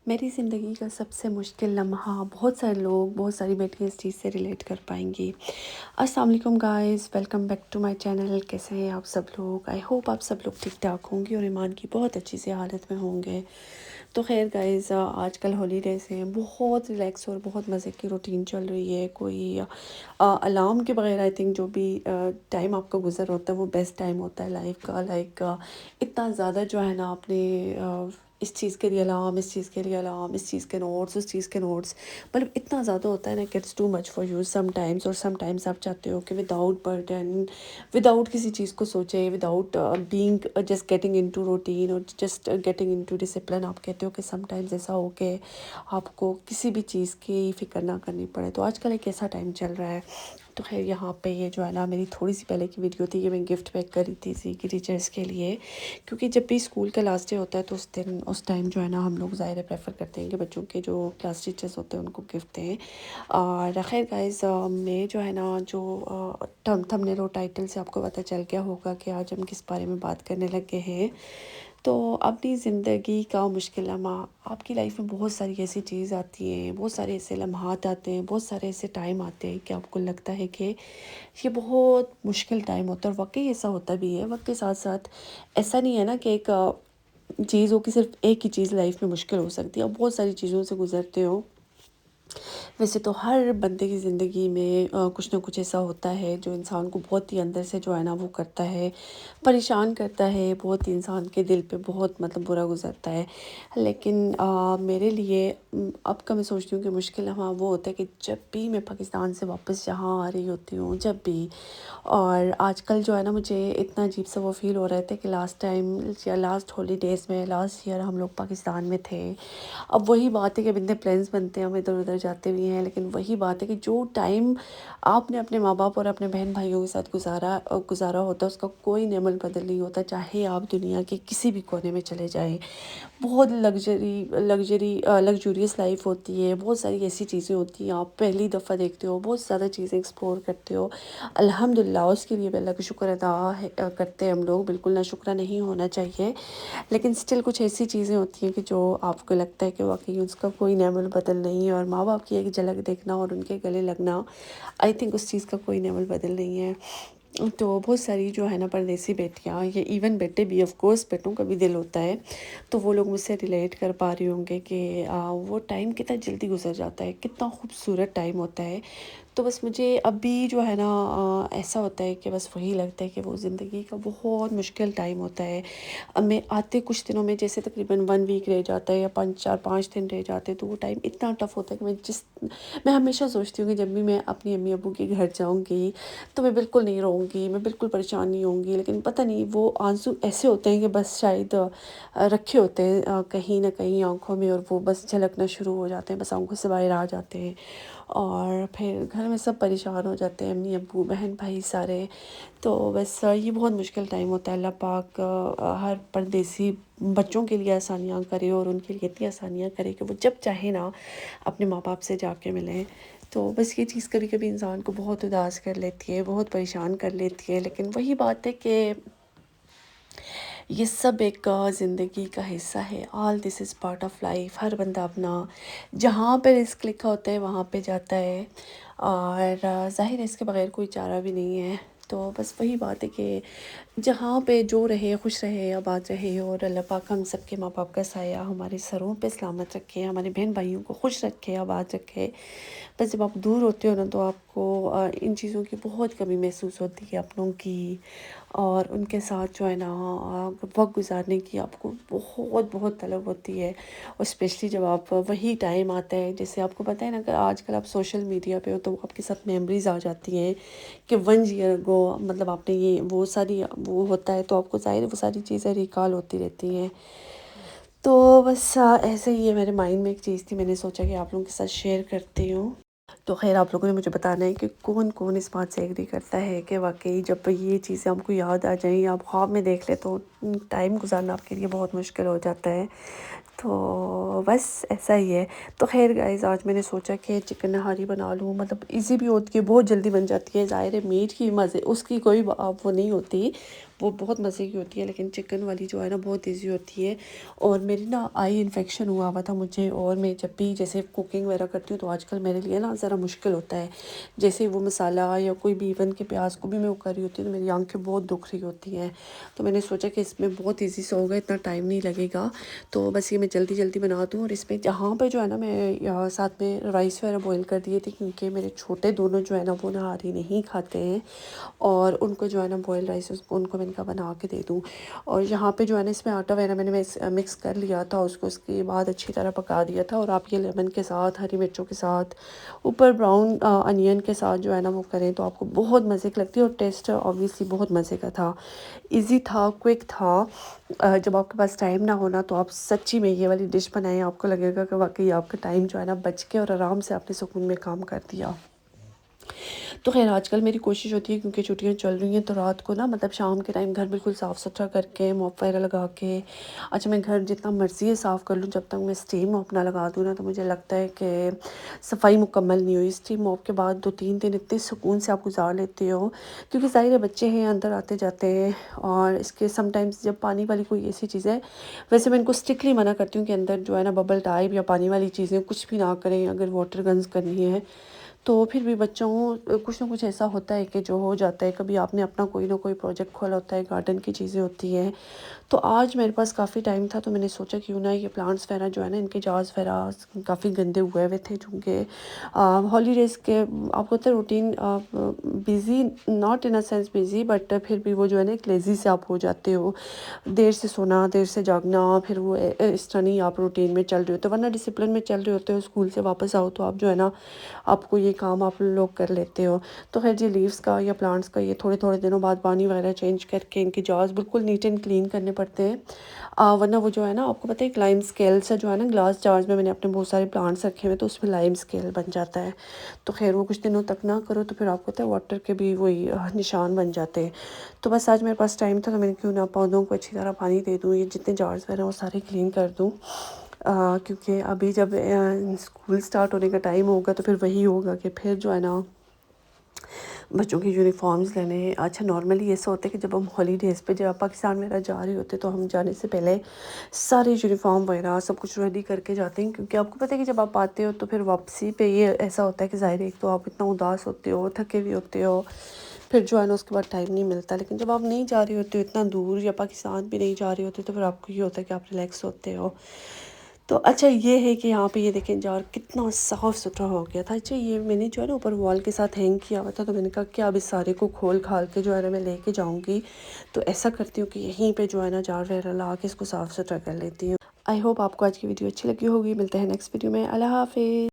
میری زندگی کا سب سے مشکل لمحہ، بہت سارے لوگ، بہت ساری بیٹیاں اس چیز سے ریلیٹ کر پائیں گی۔ السلام علیکم guys, welcome back to my channel. کیسے ہیں آپ سب لوگ؟ آئی ہوپ آپ سب لوگ ٹھیک ٹھاک ہوں گے اور ایمان کی بہت اچھی سی حالت میں ہوں گے۔ تو خیر گائز، آج کل ہالیڈیز ہیں، بہت ریلیکس اور بہت مزے کی روٹین چل رہی ہے۔ کوئی الارم کے بغیر آئی تھنک جو بھی ٹائم آپ کا گزر ہوتا ہے وہ بیسٹ ٹائم ہوتا ہے لائف کا۔ اتنا زیادہ جو ہے نا آپ نے اس چیز کے لیے الارم، اس چیز کے لیے الارم، اس چیز کے نوٹس، اس چیز کے نوٹس، مطلب اتنا زیادہ ہوتا ہے نا کہ it's too much for you sometimes. اور سم ٹائمس آپ چاہتے ہو کہ وداؤٹ برڈن، وداؤٹ کسی چیز کو سوچے، without being just getting into routine اور just getting into discipline, آپ کہتے ہو کہ سم ٹائمس ایسا ہو کہ آپ کو کسی بھی چیز کی فکر نہ کرنی پڑے۔ تو آج کل ایک ایسا ٹائم چل رہا ہے۔ تو خیر یہاں پہ یہ جو ہے نا میری تھوڑی سی پہلے کی ویڈیو تھی، یہ میں گفٹ پیک کری تھی سی کی ٹیچرس کے لیے، کیونکہ جب بھی اسکول کا لاسٹ ڈے ہوتا ہے تو اس ٹائم جو ہے نا ہم لوگ ظاہر پریفر کرتے ہیں کہ بچوں کے جو کلاس ٹیچرس ہوتے ہیں ان کو گفٹ دیں۔ اور خیر گائز، میں جو ہے نا جو تھمبنیل اور ٹائٹل سے آپ کو پتہ چل گیا ہوگا کہ آج ہم کس بارے میں بات کرنے لگے ہیں۔ تو اپنی زندگی کا مشکل لمحہ، آپ کی لائف میں بہت ساری ایسی چیز آتی ہیں، بہت سارے ایسے لمحات آتے ہیں، بہت سارے ایسے ٹائم آتے ہیں کہ آپ کو لگتا ہے کہ یہ بہت مشکل ٹائم ہوتا ہے، اور واقعی ایسا ہوتا بھی ہے۔ وقت کے ساتھ ساتھ ایسا نہیں ہے نا کہ ایک چیز ہو کہ صرف ایک ہی چیز لائف میں مشکل ہو سکتی ہے، آپ بہت ساری چیزوں سے گزرتے ہو۔ ویسے تو ہر بندے کی زندگی میں کچھ نہ کچھ ایسا ہوتا ہے جو انسان کو بہت ہی اندر سے جو ہے نا وہ کرتا ہے، پریشان کرتا ہے، بہت ہی انسان کے دل پہ بہت مطلب برا گزرتا ہے۔ لیکن میرے لیے اب کا میں سوچتی ہوں کہ مشکل لمحہ وہ ہوتا ہے کہ جب بھی میں پاکستان سے واپس یہاں آ رہی ہوتی ہوں، جب بھی، اور آج کل جو ہے نا مجھے اتنا عجیب سا وہ فیل ہو رہا تھا کہ لاسٹ ٹائم یا لاسٹ ہالیڈیز میں لاسٹ ایئر ہم لوگ پاکستان میں تھے۔ اب وہی بات ہے کہ اب اتنے پلانس بنتے ہیں، ہم ادھر ادھر جاتے بھی ہیں، لیکن وہی بات ہے کہ جو ٹائم آپ نے اپنے ماں باپ اور اپنے بہن بھائیوں کے ساتھ گزارا ہوتا ہے، اس کا کوئی نعم البدل نہیں ہوتا، چاہے آپ دنیا کے کسی بھی کونے میں چلے جائیں۔ بہت لگژریس لائف ہوتی ہے، بہت ساری ایسی چیزیں ہوتی ہیں، آپ پہلی دفعہ دیکھتے ہو، بہت زیادہ چیزیں ایکسپلور کرتے ہو۔ الحمدللہ اس کے لیے بھی اللہ کا شکر ادا کرتے ہیں ہم لوگ، بالکل نہ شکرہ نہیں ہونا چاہیے، لیکن سٹل کچھ ایسی چیزیں ہوتی ہیں کہ جو آپ کو لگتا ہے کہ واقعی اس کا کوئی نعم البدل نہیں ہے، اور ماں باپ کی ایک جھلک دیکھنا اور ان کے گلے لگنا، آئی تھنک اس چیز کا کوئی نعم البدل نہیں ہے۔ تو بہت ساری جو ہے نا پردیسی بیٹیاں، یا ایون بیٹے بھی، آف کورس بیٹوں کا بھی دل ہوتا ہے، تو وہ لوگ مجھ سے ریلیٹ کر پا رہے ہوں گے کہ وہ ٹائم کتنا جلدی گزر جاتا ہے، کتنا خوبصورت ٹائم ہوتا ہے۔ تو بس مجھے اب بھی جو ہے نا ایسا ہوتا ہے کہ بس وہی لگتا ہے کہ وہ زندگی کا بہت مشکل ٹائم ہوتا ہے۔ اب میں آتے کچھ دنوں میں جیسے تقریباً 1 ویک رہ جاتا ہے یا 5 دن رہ جاتے ہیں، تو وہ ٹائم اتنا ٹف ہوتا ہے کہ میں ہمیشہ سوچتی ہوں کہ جب بھی میں اپنی امی ابو کے گھر جاؤں گی تو میں بالکل نہیں رہوں گی، میں بالکل پریشان نہیں ہوں گی، لیکن پتہ نہیں وہ آنسو ایسے ہوتے ہیں کہ بس شاید رکھے ہوتے ہیں کہیں نہ کہیں آنکھوں میں، اور وہ بس جھلکنا شروع ہو جاتے ہیں، بس آنکھوں سے باہر آ جاتے ہیں، اور پھر گھر میں سب پریشان ہو جاتے ہیں، امی ابو بہن بھائی سارے۔ تو بس یہ بہت مشکل ٹائم ہوتا ہے۔ اللہ پاک ہر پردیسی بچوں کے لیے آسانیاں کرے، اور ان کے لیے اتنی آسانیاں کرے کہ وہ جب چاہے نا اپنے ماں باپ سے جا کے ملیں۔ تو بس یہ چیز کبھی کبھی انسان کو بہت اداس کر لیتی ہے، بہت پریشان کر لیتی ہے، لیکن وہی بات ہے کہ یہ سب ایک زندگی کا حصہ ہے۔ آل دس از پارٹ آف لائف۔ ہر بندہ اپنا جہاں پہ رزق لکھا ہوتا ہے وہاں پہ جاتا ہے، اور ظاہر ہے اس کے بغیر کوئی چارہ بھی نہیں ہے۔ تو بس وہی بات ہے کہ جہاں پہ جو رہے، خوش رہے، آباد رہے، اور اللہ پاک ہم سب کے ماں باپ کا سایہ ہمارے سروں پہ سلامت رکھے، ہمارے بہن بھائیوں کو خوش رکھے، آباد رکھے۔ بس جب آپ دور ہوتے ہو نا تو آپ کو ان چیزوں کی بہت کمی محسوس ہوتی ہے، اپنوں کی، اور ان کے ساتھ جو ہے نا وقت گزارنے کی آپ کو بہت بہت طلب ہوتی ہے، اور اسپیشلی جب آپ وہی ٹائم آتا ہے، جیسے آپ کو پتہ ہے نا کہ آج کل آپ سوشل میڈیا پہ ہو تو آپ کے ساتھ میموریز آ جاتی ہیں کہ 1 ایئر اگو مطلب آپ نے یہ وہ ہوتا ہے، تو آپ کو ظاہر وہ ساری چیزیں ریکال ہوتی رہتی ہیں۔ تو بس ایسے ہی ہے، میرے مائنڈ میں ایک چیز تھی، میں نے سوچا کہ آپ لوگوں کے ساتھ شیئر کرتی ہوں۔ تو خیر آپ لوگوں نے مجھے بتانا ہے کہ کون کون اس بات سے ایگری کرتا ہے کہ واقعی جب یہ چیزیں ہم کو یاد آ جائیں، آپ خواب میں دیکھ لیں تو ٹائم گزارنا آپ کے لیے بہت مشکل ہو جاتا ہے۔ تو بس ایسا ہی ہے۔ تو خیر گائز، آج میں نے سوچا کہ چکن نہاری بنا لوں، مطلب ایزی بھی ہوتی ہے، بہت جلدی بن جاتی ہے، ظاہر ہے میٹ کی مزے اس کی کوئی وہ نہیں ہوتی، وہ بہت مزے کی ہوتی ہے، لیکن چکن والی جو ہے نا بہت ایزی ہوتی ہے۔ اور میری نا آئی انفیکشن ہوا تھا مجھے، اور میں جب بھی جیسے کوکنگ وغیرہ کرتی ہوں تو آج کل میرے لیے نا ذرا مشکل ہوتا ہے، جیسے وہ مسالہ یا کوئی بھی ایون کے پیاز کو بھی میں وہ کر رہی ہوتی ہوں تو میری آنکھیں بہت دکھ رہی ہوتی ہیں۔ تو میں نے سوچا کہ اس میں بہت ایزی سے ہوگا، اتنا ٹائم نہیں لگے گا، تو بس یہ میں جلدی جلدی بنا دوں۔ اور اس میں جہاں پہ جو ہے نا میں ساتھ میں رائس وغیرہ بوائل کر دیے تھے، کیونکہ میرے چھوٹے دونوں جو ہے نا وہ نہاری نہیں کھاتے ہیں، اور ان کو جو ہے نا بوائل رائس ان کو میں نے کہا بنا کے دے دوں۔ اور یہاں پہ جو ہے نا اس میں آٹا وغیرہ میں نے مکس کر لیا تھا اس کو، اس کے بعد اچھی طرح پکا دیا تھا۔ اور آپ یہ لیمن کے ساتھ، ہری مرچوں کے ساتھ، اوپر براؤن انین کے ساتھ جو ہے نا وہ کریں تو آپ کو بہت مزے کی لگتی ہے، اور ٹیسٹ آبویسلی بہت مزے کا تھا، ایزی تھا، کوئک تھا۔ جب آپ کے پاس ٹائم نہ ہونا تو آپ سچی میں یہ والی ڈش بنائیں، آپ کو لگے گا کہ واقعی آپ کا ٹائم جو ہے نا بچ کے اور آرام سے آپ نے سکون میں کام کر دیا۔ تو خیر آج کل میری کوشش ہوتی ہے، کیونکہ چھٹیاں چل رہی ہیں، تو رات کو نا مطلب شام کے ٹائم گھر بالکل صاف ستھرا کر کے موپ وغیرہ لگا کے، اچھا میں گھر جتنا مرضی ہے صاف کر لوں، جب تک میں اسٹیم موپ نہ لگا دوں نا تو مجھے لگتا ہے کہ صفائی مکمل نہیں ہوئی۔ اسٹیم موپ کے بعد 2-3 دن اتنے سکون سے آپ گزار لیتے ہو، کیونکہ ظاہر ہے بچے ہیں اندر آتے جاتے ہیں، اور اس کے سم ٹائمز جب پانی والی کوئی ایسی چیز ہے، ویسے میں ان کو اسٹرکٹلی منع کرتی ہوں کہ اندر جو ہے نا ببل ٹائپ یا پانی والی چیزیں کچھ بھی نہ کریں، اگر واٹر گنز کرنی ہے تو پھر بھی بچوں کچھ نہ کچھ ایسا ہوتا ہے کہ جو ہو جاتا ہے، کبھی آپ نے اپنا کوئی نہ کوئی پروجیکٹ کھولا ہوتا ہے، گارڈن کی چیزیں ہوتی ہیں۔ تو آج میرے پاس کافی ٹائم تھا تو میں نے سوچا کیوں نہ یہ پلانٹس وغیرہ جو ہے نا ان کے جارز وغیرہ کافی گندے ہوئے تھے، چونکہ ہالیڈیز کے آپ کو پتہ ہے routine busy, not in a sense busy, but پھر بھی وہ جو ہے نا ایک لیزی سے آپ ہو جاتے ہو، دیر سے سونا، دیر سے جاگنا، پھر وہ اس طرح نہیں آپ روٹین میں چل رہے ہوتے، ورنہ ڈسپلن میں چل رہے ہوتے ہو، اسکول سے واپس آؤ تو آپ جو ہے نا آپ کو یہ کام آپ لوگ کر لیتے ہو۔ تو خیر جی لیوز کا یا پلانٹس کا یہ تھوڑے تھوڑے دنوں بعد پانی وغیرہ چینج کر کے ان کے جارز بالکل نیٹ اینڈ کلین کرنے پڑتے ہیں، ورنہ وہ جو ہے نا آپ کو پتہ ہے ایک لائم اسکیل سے جو ہے نا گلاس جارز میں نے اپنے بہت سارے پلانٹس رکھے ہوئے تو اس میں لائم اسکیل بن جاتا ہے، تو خیر وہ کچھ دنوں تک نہ کرو تو پھر آپ کو پتہ ہے واٹر کے بھی وہی نشان بن جاتے ہیں۔ تو بس آج میرے پاس ٹائم تھا تو میں نے کیوں نہ پودوں کو اچھی طرح پانی دے دوں، یہ جتنے جارز وغیرہ وہ سارے کلین کر دوں، کیونکہ ابھی جب اسکول سٹارٹ ہونے کا ٹائم ہوگا تو پھر وہی ہوگا کہ پھر جو ہے نا بچوں کی یونیفارمز لینے۔ اچھا نارملی ایسا ہوتا ہے کہ جب ہم ہالیڈیز پہ جب پاکستان وغیرہ جا رہے ہوتے تو ہم جانے سے پہلے سارے یونیفارم وغیرہ سب کچھ ریڈی کر کے جاتے ہیں، کیونکہ آپ کو پتہ ہے کہ جب آپ آتے ہو تو پھر واپسی پہ یہ ایسا ہوتا ہے کہ ظاہر ہے ایک تو آپ اتنا اداس ہوتے ہو، تھکے بھی ہوتے ہو، پھر جو ہے نا اس کے بعد ٹائم نہیں ملتا، لیکن جب آپ نہیں جا رہے ہوتے ہو اتنا دور، یا پاکستان بھی نہیں جا رہے ہوتے تو پھر آپ کو یہ ہوتا ہے کہ آپ ریلیکس ہوتے ہو۔ تو اچھا یہ ہے کہ یہاں پہ یہ دیکھیں جار کتنا صاف ستھرا ہو گیا تھا۔ اچھا یہ میں نے جو ہے نا اوپر وال کے ساتھ ہینگ کیا ہوا تھا، تو میں نے کہا کہ اب اس سارے کو کھول کھال کے جو ہے نا میں لے کے جاؤں گی، تو ایسا کرتی ہوں کہ یہیں پہ جو ہے نا جار وغیرہ لا کے اس کو صاف ستھرا کر لیتی ہوں۔ آئی ہوپ آپ کو آج کی ویڈیو اچھی لگی ہوگی، ملتے ہیں نیکسٹ ویڈیو میں، اللہ حافظ۔